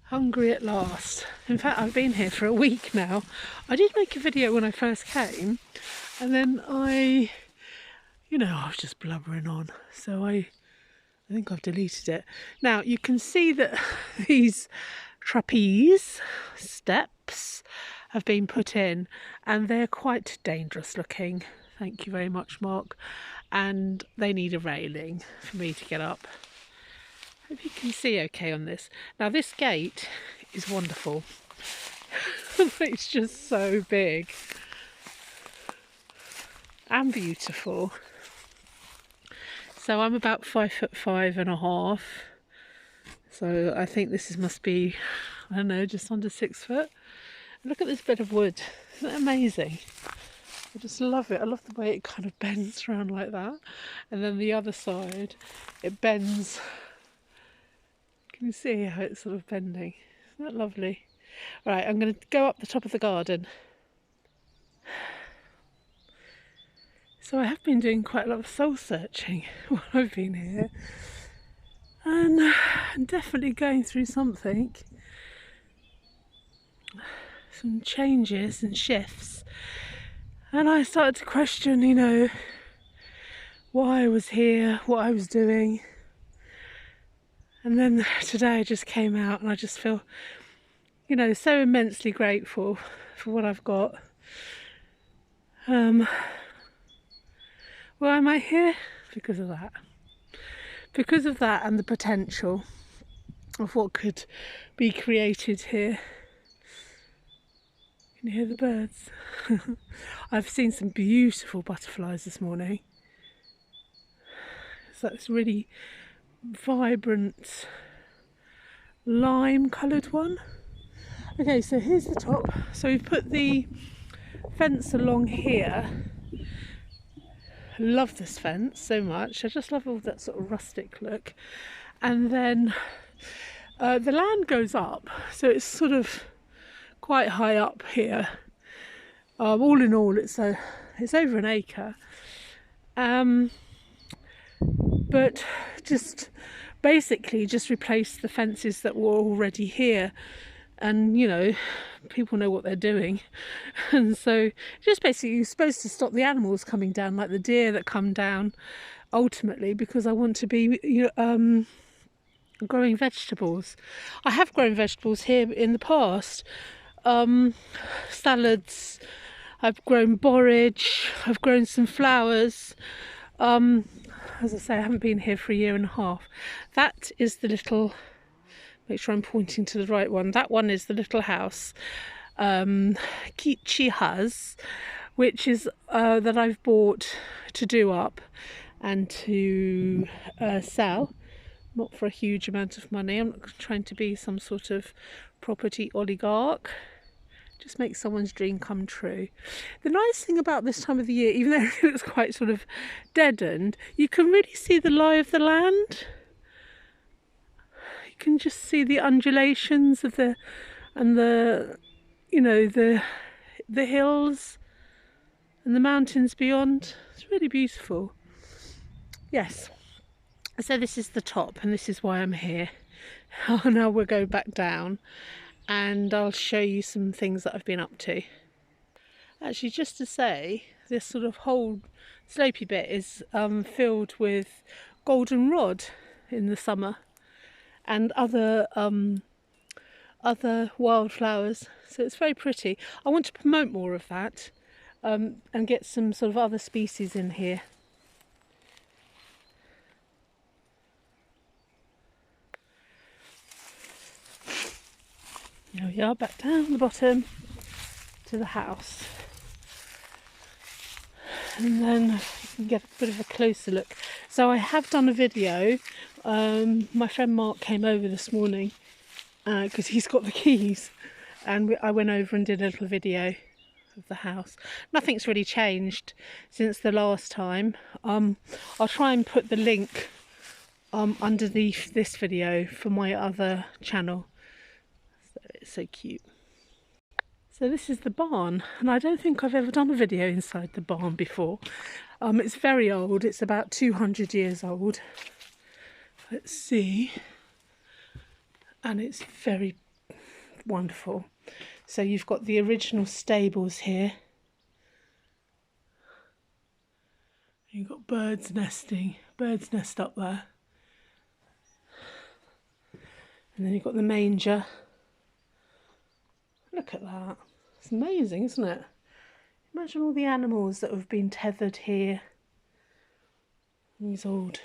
Hungary at last. In fact, I've been here for a week now. I did make a video when I first came, and then I was just blubbering on. So I think I've deleted it. Now you can see that these trapeze steps have been put in, and they're quite dangerous looking. Thank you very much, Mark. And they need a railing for me to get up. Hope you can see okay on this. Now this gate is wonderful. It's just so big and beautiful. So I'm about 5'5.5". So I think this must be, I don't know, just under 6 foot. Look at this bit of wood. Isn't it amazing? I just love it. I love the way it kind of bends around like that. And then the other side, it bends. Can you see how it's sort of bending? Isn't that lovely? Right, I'm going to go up the top of the garden. So I have been doing quite a lot of soul searching while I've been here. And I'm definitely going through something. Some changes and shifts. And I started to question, why I was here, what I was doing. And then today I just came out and I just feel, so immensely grateful for what I've got. Why am I here? Because of that. Because of that and the potential of what could be created here. Can you hear the birds? I've seen some beautiful butterflies this morning. So it's really vibrant lime coloured one. Okay, so here's the top. So we've put the fence along here. I love this fence so much. I just love all that sort of rustic look. And then the land goes up, so it's sort of quite high up here. All in all, it's over an acre. But just basically just replace the fences that were already here, and people know what they're doing. And so just basically you're supposed to stop the animals coming down, like the deer that come down ultimately, because I want to be growing vegetables. I have grown vegetables here in the past, salads, I've grown borage, I've grown some flowers. As I say, I haven't been here for a year and a half. That is the little, make sure I'm pointing to the right one. That one is the little house, Cottage, which is that I've bought to do up and to sell, not for a huge amount of money. I'm not trying to be some sort of property oligarch. Just make someone's dream come true. The nice thing about this time of the year, even though it looks quite sort of deadened, you can really see the lie of the land. You can just see the undulations of the hills and the mountains beyond. It's really beautiful. Yes. So this is the top, and this is why I'm here. Now we'll go back down, and I'll show you some things that I've been up to. Actually, just to say, this sort of whole slopey bit is filled with goldenrod in the summer and other wildflowers, so it's very pretty. I want to promote more of that and get some sort of other species in here. There we are, back down the bottom to the house. And then you can get a bit of a closer look. So I have done a video. My friend Mark came over this morning because he's got the keys, and I went over and did a little video of the house. Nothing's really changed since the last time. I'll try and put the link underneath this video for my other channel. It's so cute. So this is the barn, and I don't think I've ever done a video inside the barn before. It's very old. It's about 200 years old. Let's see. And it's very wonderful. So you've got the original stables here. You've got birds nest up there. And then you've got the manger. Look at that. It's amazing, isn't it? Imagine all the animals that have been tethered here. These old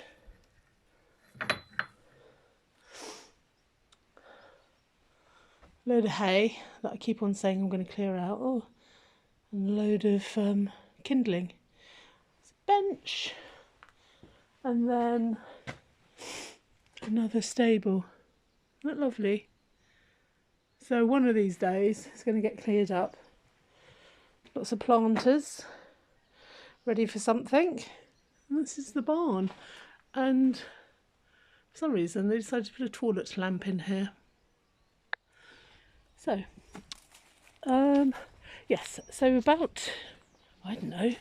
load of hay that I keep on saying I'm going to clear out. Oh, and a load of kindling. It's a bench. And then another stable. Isn't that lovely? So one of these days it's going to get cleared up. Lots of planters ready for something. And this is the barn. And for some reason they decided to put a toilet lamp in here. So, yes, so about, I don't know,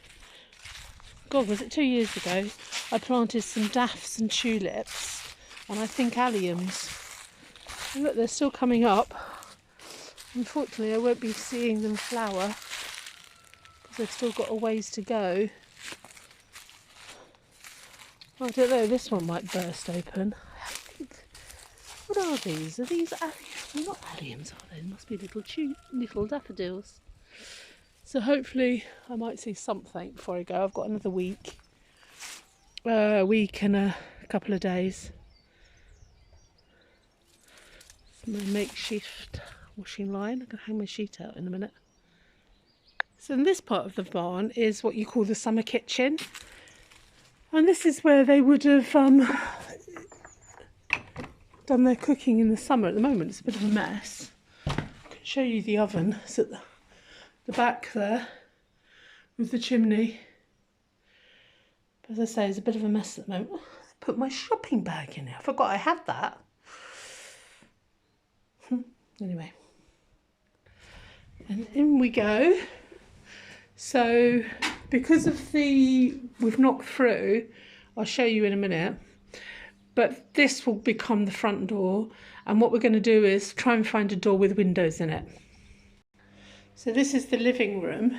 God, was it 2 years ago, I planted some daffs and tulips, and I think alliums. And look, they're still coming up. Unfortunately, I won't be seeing them flower, because they've still got a ways to go. I don't know, this one might burst open. What are these? Are these alliums? They're not alliums, are they? They must be little daffodils. So hopefully I might see something before I go. I've got another week. A week and a couple of days. It's my makeshift washing line. I'm going to hang my sheet out in a minute. So in this part of the barn is what you call the summer kitchen. And this is where they would have done their cooking in the summer. At the moment it's a bit of a mess. I can show you the oven. It's at the back there with the chimney. But as I say, it's a bit of a mess at the moment. I put my shopping bag in here. I forgot I had that. Anyway. And in we go. So because of we've knocked through, I'll show you in a minute. But this will become the front door, and what we're going to do is try and find a door with windows in it. So this is the living room,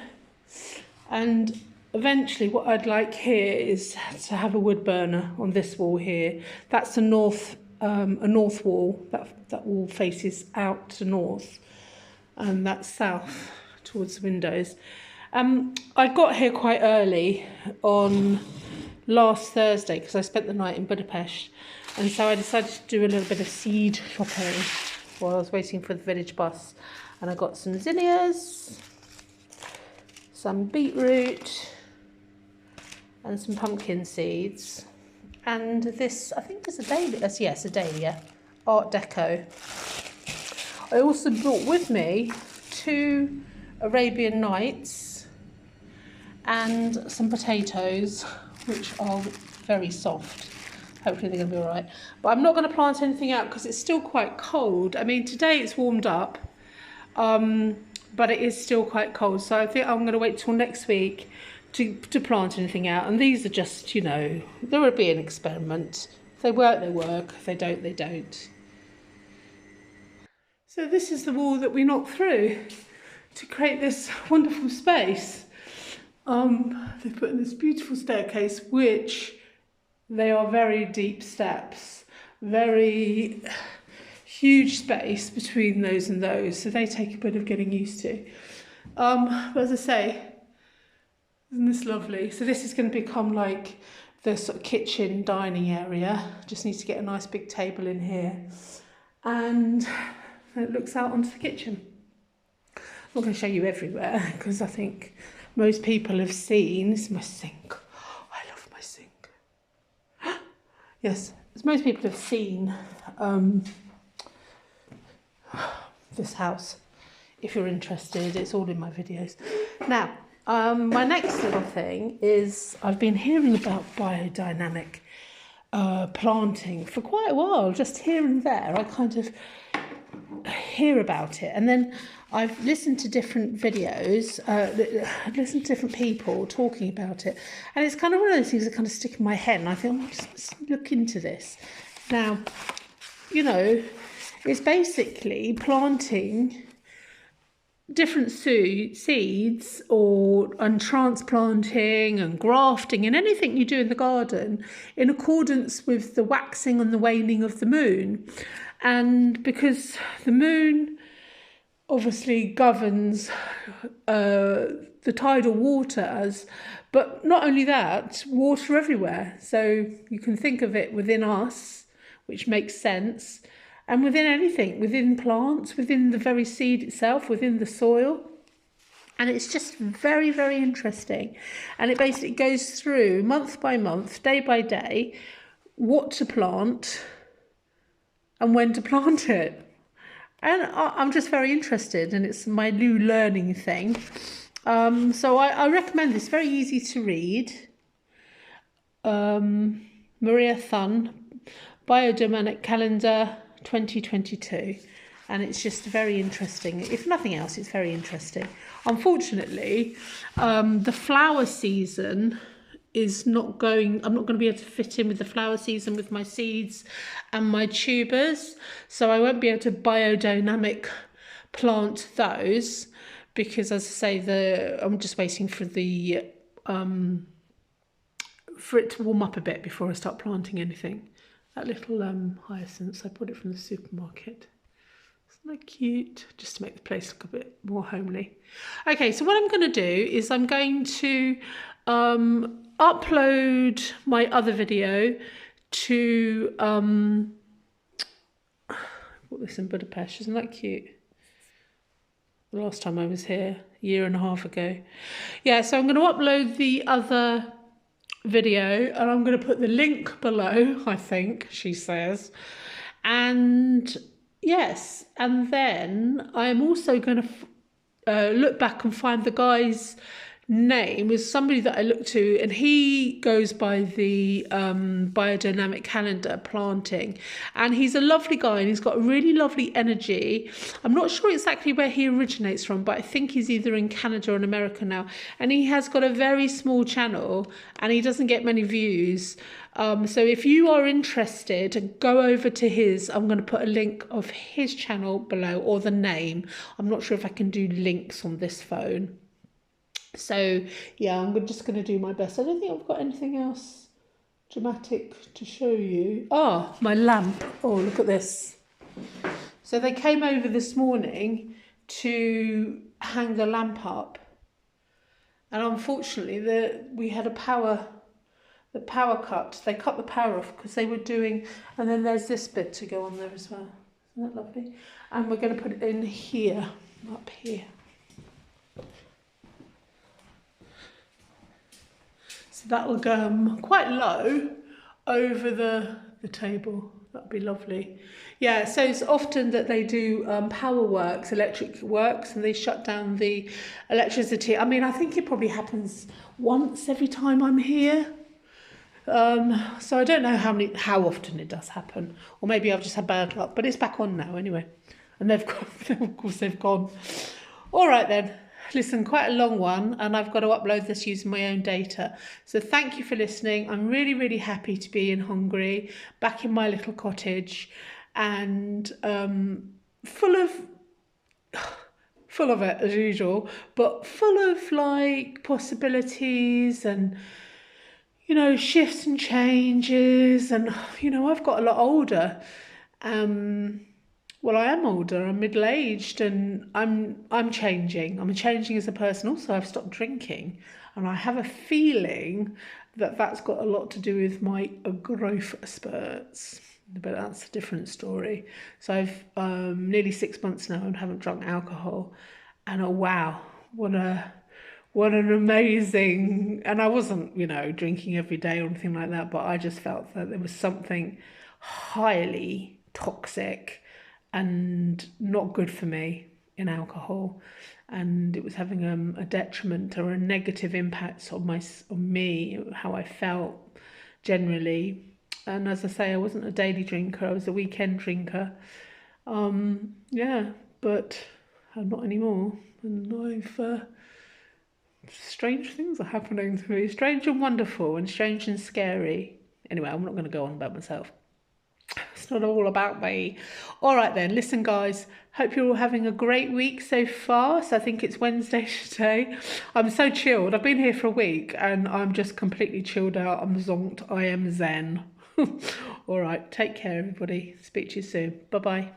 and eventually what I'd like here is to have a wood burner on this wall here. That's a north wall. That wall faces out to north, and that's south towards the windows. I got here quite early on last Thursday because I spent the night in Budapest, and so I decided to do a little bit of seed shopping while I was waiting for the village bus, and I got some zinnias, some beetroot and some pumpkin seeds, and this, I think, is a dahlia. Yes, a dahlia, Art Deco. I also brought with me 2 Arabian Nights and some potatoes, which are very soft. Hopefully they're going to be all right. But I'm not going to plant anything out because it's still quite cold. I mean, today it's warmed up, but it is still quite cold. So I think I'm going to wait till next week to plant anything out. And these are just, you know, there will be an experiment. If they work, they work. If they don't, they don't. So this is the wall that we knocked through to create this wonderful space. They've put in this beautiful staircase, which they are very deep steps, very huge space between those and those, so they take a bit of getting used to. But as I say, isn't this lovely? So this is going to become like the sort of kitchen dining area. Just need to get a nice big table in here, and it looks out onto the kitchen. I'm not going to show you everywhere because I think most people have seen. This is my sink. I love my sink. Yes, as most people have seen this house. If you're interested, it's all in my videos. Now, my next little thing is I've been hearing about biodynamic planting for quite a while, just here and there. I kind of hear about it, and then I've listened to different videos, listened to different people talking about it, and it's kind of one of those things that kind of stick in my head, and I think I just must look into this. Now, you know, It's basically planting different seeds and transplanting and grafting and anything you do in the garden in accordance with the waxing and the waning of the moon. And because the moon obviously governs the tidal waters, but not only that, water everywhere. So you can think of it within us, which makes sense, and within anything, within plants, within the very seed itself, within the soil. And it's just very, very interesting. And it basically goes through month by month, day by day, what to plant and when to plant it. And I'm just very interested, and it's my new learning thing. So I recommend this, very easy to read. Maria Thun, Biodynamic Calendar 2022. And it's just very interesting. If nothing else, it's very interesting. Unfortunately, the flower season is not going, I'm not going to be able to fit in with the flower season with my seeds and my tubers. So I won't be able to biodynamic plant those because, as I say, I'm just waiting for for it to warm up a bit before I start planting anything. That little hyacinth, I bought it from the supermarket. Isn't that cute? Just to make the place look a bit more homely. Okay, so what I'm going to do is I'm going to upload my other video to I bought this in Budapest. Isn't that cute? The last time I was here, a year and a half ago. Yeah, so I'm going to upload the other video and I'm going to put the link below, I think she says. And yes, and then I'm also going to look back and find the guy's name is somebody that I looked to, and he goes by the biodynamic calendar planting, and he's a lovely guy and he's got a really lovely energy. I'm not sure exactly where he originates from, but I think he's either in Canada or in America now, and he has got a very small channel and he doesn't get many views. So if you are interested, go over to his. I'm going to put a link of his channel below, or the name. I'm not sure if I can do links on this phone. So yeah, I'm just going to do my best. I don't think I've got anything else dramatic to show you. Oh, my lamp. Oh, look at this. So they came over this morning to hang the lamp up, and unfortunately we had a power cut. They cut the power off because they were doing, and then there's this bit to go on there as well. Isn't that lovely? And we're going to put it in here, up here. So that will go quite low over the table. That'd be lovely. Yeah, so it's often that they do power works, electric works, and they shut down the electricity. I mean, I think it probably happens once every time I'm here. So I don't know how often it does happen, or maybe I've just had bad luck, but it's back on now anyway. And they've gone, of course they've gone. All right then. Listen, quite a long one, and I've got to upload this using my own data. So thank you for listening. I'm really, really happy to be in Hungary, back in my little cottage, and full of it as usual, but full of like possibilities and, you know, shifts and changes. And, you know, I've got a lot older. Well, I am older, I'm middle-aged, and I'm changing. I'm changing as a person. Also, I've stopped drinking, and I have a feeling that that's got a lot to do with my growth spurts, but that's a different story. So I've nearly 6 months now and haven't drunk alcohol, and oh wow, what an amazing, and I wasn't, you know, drinking every day or anything like that, but I just felt that there was something highly toxic and not good for me in alcohol, and it was having a detriment or a negative impact on me, how I felt generally. And as I say, I wasn't a daily drinker, I was a weekend drinker. Yeah, but not anymore. And strange things are happening to me, strange and wonderful and strange and scary. Anyway, I'm not going to go on about myself. It's not all about me. All right then, listen guys, hope you're all having a great week so far. So I think it's Wednesday today. I'm so chilled. I've been here for a week and I'm just completely chilled out. I'm zonked. I am zen. All right, take care everybody. Speak to you soon. Bye bye.